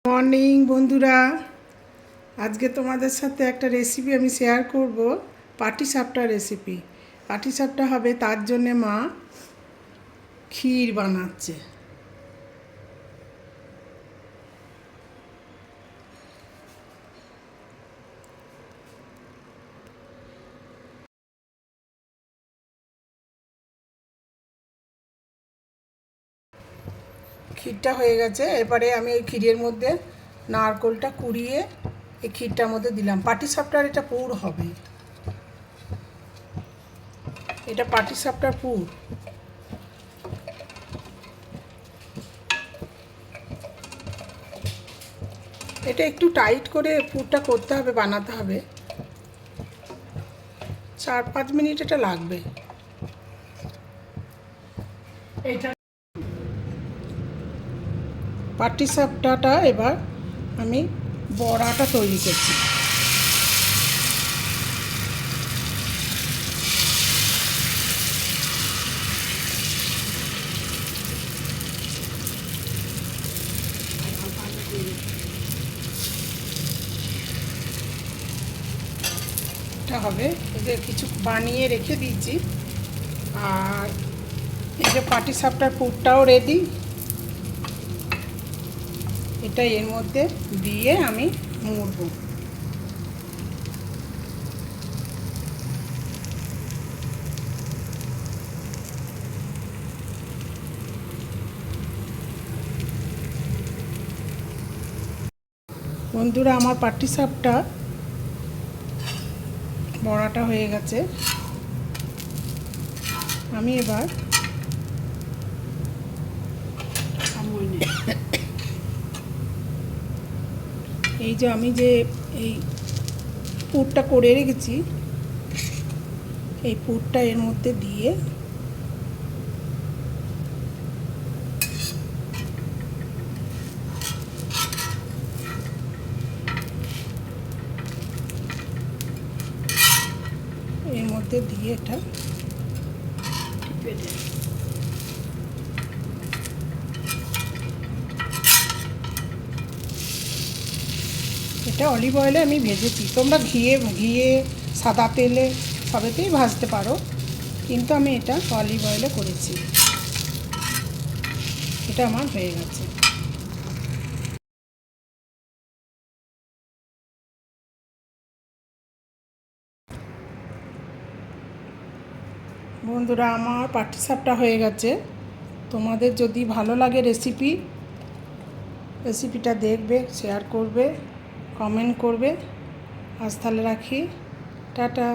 Morning বন্ধুরা, আজকে তোমাদের সাথে একটা রেসিপি আমি শেয়ার করব। পাটিসাপটা রেসিপি। পাটিসাপটা হবে, তার জন্যে মা ক্ষীর বানাচ্ছে। ক্ষীরটা হয়ে গেছে, এবারে আমি এই ক্ষীরের মধ্যে নারকেলটা কুড়িয়ে এই ক্ষীরটার মধ্যে দিলাম। পাটিসাপটার এটা পুর হবে, এটা পাটিসাপটার পুর। এটা একটু টাইট করে পুরটা করতে হবে, বানাতে হবে। 4-5 মিনিট এটা লাগবে। এটা পাটিসাপটাটা এবার আমি বড়াটা তৈরি করছি। এটা হবে, এই যে কিছু বানিয়ে রেখে দিয়েছি, আর এই যে পাটিসাপটার পুরটাও রেডি। এটা এর মধ্যে দিয়ে আমি মুড়ব। বন্ধুরা, আমার পাটিসাপটা বড়াটা হয়ে গেছে। আমি এবার এই যে আমি যে এই পুরটা করে রেখেছি, এই পুরটা এর মধ্যে দিয়ে এর মধ্যে দিয়ে এটা এটা অলিভ অয়েলে আমি ভেজেছি। তোমরা ঘিয়ে সাদা তেলে সবেতেই ভাজতে পারো, কিন্তু আমি এটা অলিভ অয়েলে করেছি। এটা আমার হয়ে গেছে। বন্ধুরা, আমার পাটিসাপটা হয়ে গেছে। তোমাদের যদি ভালো লাগে রেসিপিটা দেখবে, শেয়ার করবে, কমেন্ট করবে। আজ তাহলে রাখি, টাটা।